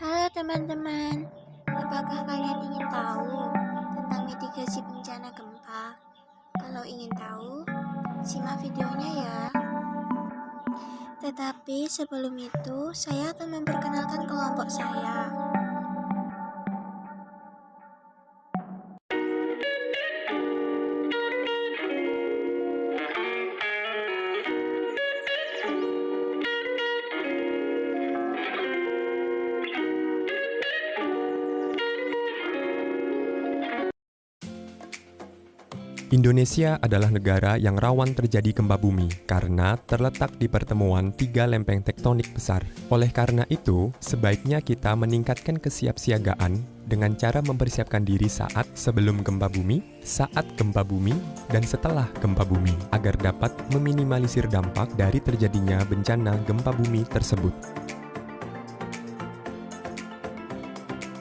Halo teman-teman, apakah kalian ingin tahu tentang mitigasi bencana gempa? Kalau ingin tahu, simak videonya ya. Tetapi sebelum itu, saya akan memperkenalkan kelompok saya. Indonesia adalah negara yang rawan terjadi gempa bumi karena terletak di pertemuan tiga lempeng tektonik besar. Oleh karena itu, sebaiknya kita meningkatkan kesiapsiagaan dengan cara mempersiapkan diri saat sebelum gempa bumi, saat gempa bumi, dan setelah gempa bumi agar dapat meminimalisir dampak dari terjadinya bencana gempa bumi tersebut.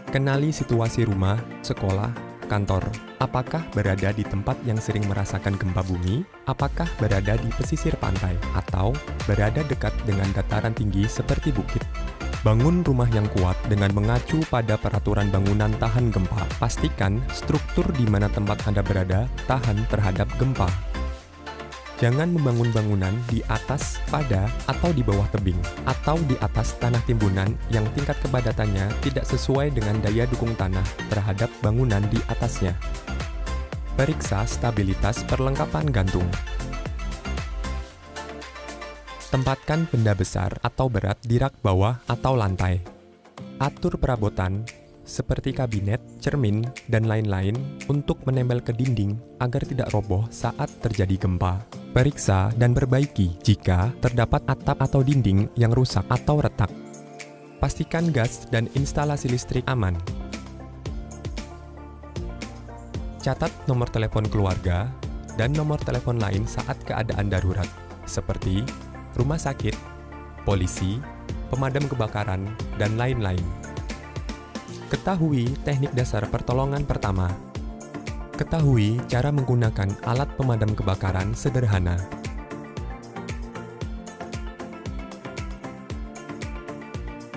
Kenali situasi rumah, sekolah, kantor. Apakah berada di tempat yang sering merasakan gempa bumi? Apakah berada di pesisir pantai? Atau berada dekat dengan dataran tinggi seperti bukit? Bangun rumah yang kuat dengan mengacu pada peraturan bangunan tahan gempa. Pastikan struktur di mana tempat Anda berada tahan terhadap gempa. Jangan membangun bangunan di atas, pada, atau di bawah tebing, atau di atas tanah timbunan yang tingkat kepadatannya tidak sesuai dengan daya dukung tanah terhadap bangunan di atasnya. Periksa stabilitas perlengkapan gantung. Tempatkan benda besar atau berat di rak bawah atau lantai. Atur perabotan, seperti kabinet, cermin, dan lain-lain untuk menempel ke dinding agar tidak roboh saat terjadi gempa. Periksa dan perbaiki jika terdapat atap atau dinding yang rusak atau retak. Pastikan gas dan instalasi listrik aman. Catat nomor telepon keluarga dan nomor telepon lain saat keadaan darurat, seperti rumah sakit, polisi, pemadam kebakaran, dan lain-lain. Ketahui teknik dasar pertolongan pertama. Ketahui cara menggunakan alat pemadam kebakaran sederhana.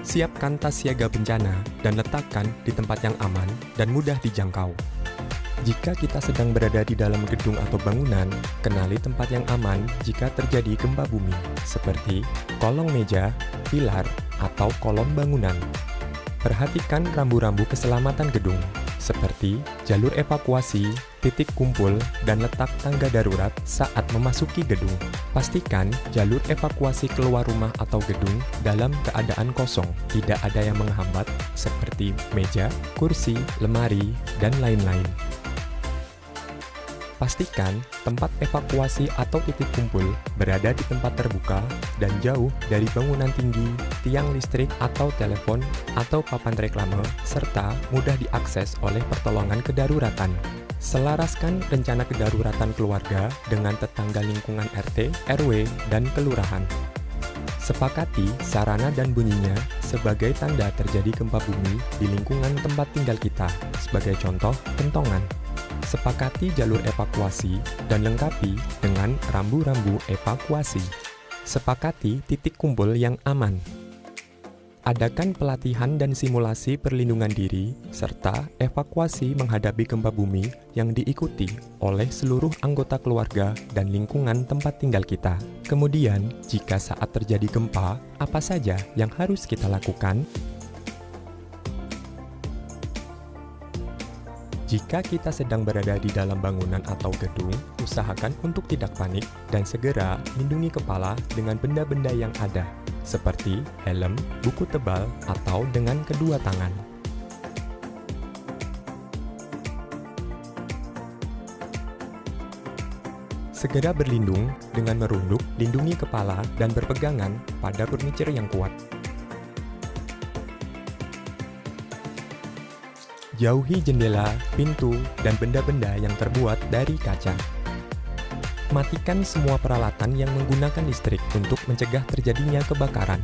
Siapkan tas siaga bencana dan letakkan di tempat yang aman dan mudah dijangkau. Jika kita sedang berada di dalam gedung atau bangunan, kenali tempat yang aman jika terjadi gempa bumi, seperti kolong meja, pilar, atau kolom bangunan. Perhatikan rambu-rambu keselamatan gedung, seperti jalur evakuasi, titik kumpul, dan letak tangga darurat saat memasuki gedung. Pastikan jalur evakuasi keluar rumah atau gedung dalam keadaan kosong, tidak ada yang menghambat, seperti meja, kursi, lemari, dan lain-lain. Pastikan tempat evakuasi atau titik kumpul berada di tempat terbuka dan jauh dari bangunan tinggi, tiang listrik atau telepon, atau papan reklame, serta mudah diakses oleh pertolongan kedaruratan. Selaraskan rencana kedaruratan keluarga dengan tetangga lingkungan RT, RW, dan kelurahan. Sepakati sarana dan bunyinya sebagai tanda terjadi gempa bumi di lingkungan tempat tinggal kita, sebagai contoh kentongan. Sepakati jalur evakuasi dan lengkapi dengan rambu-rambu evakuasi. Sepakati titik kumpul yang aman. Adakan pelatihan dan simulasi perlindungan diri, serta evakuasi menghadapi gempa bumi yang diikuti oleh seluruh anggota keluarga dan lingkungan tempat tinggal kita. Kemudian, jika saat terjadi gempa, apa saja yang harus kita lakukan? Jika kita sedang berada di dalam bangunan atau gedung, usahakan untuk tidak panik dan segera lindungi kepala dengan benda-benda yang ada, seperti helm, buku tebal, atau dengan kedua tangan. Segera berlindung dengan merunduk, lindungi kepala, dan berpegangan pada furniture yang kuat. Jauhi jendela, pintu, dan benda-benda yang terbuat dari kaca. Matikan semua peralatan yang menggunakan listrik untuk mencegah terjadinya kebakaran.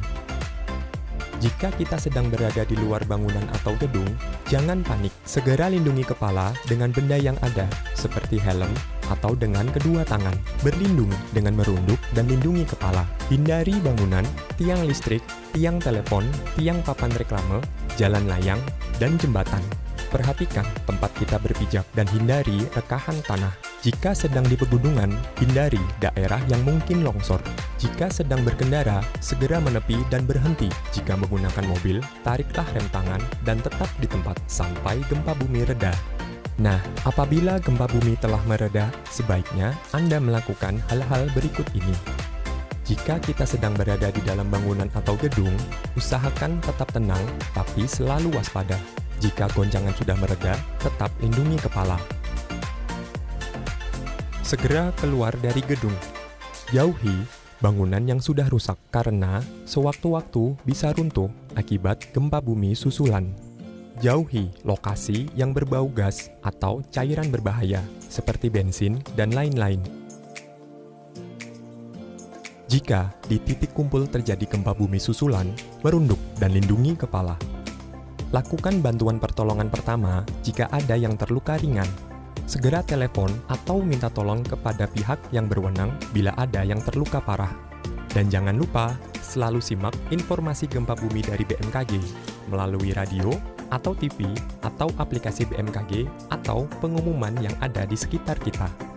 Jika kita sedang berada di luar bangunan atau gedung, jangan panik. Segera lindungi kepala dengan benda yang ada, seperti helm atau dengan kedua tangan. Berlindung dengan merunduk dan lindungi kepala. Hindari bangunan, tiang listrik, tiang telepon, tiang papan reklame, jalan layang, dan jembatan. Perhatikan tempat kita berpijak dan hindari rekahan tanah. Jika sedang di pegunungan, hindari daerah yang mungkin longsor. Jika sedang berkendara, segera menepi dan berhenti. Jika menggunakan mobil, tariklah rem tangan dan tetap di tempat sampai gempa bumi reda. Nah, apabila gempa bumi telah mereda, sebaiknya Anda melakukan hal-hal berikut ini. Jika kita sedang berada di dalam bangunan atau gedung, usahakan tetap tenang tapi selalu waspada. Jika goncangan sudah mereda, tetap lindungi kepala. Segera keluar dari gedung. Jauhi bangunan yang sudah rusak karena sewaktu-waktu bisa runtuh akibat gempa bumi susulan. Jauhi lokasi yang berbau gas atau cairan berbahaya seperti bensin dan lain-lain. Jika di titik kumpul terjadi gempa bumi susulan, merunduk dan lindungi kepala. Lakukan bantuan pertolongan pertama jika ada yang terluka ringan. Segera telepon atau minta tolong kepada pihak yang berwenang bila ada yang terluka parah. Dan jangan lupa selalu simak informasi gempa bumi dari BMKG melalui radio atau TV atau aplikasi BMKG atau pengumuman yang ada di sekitar kita.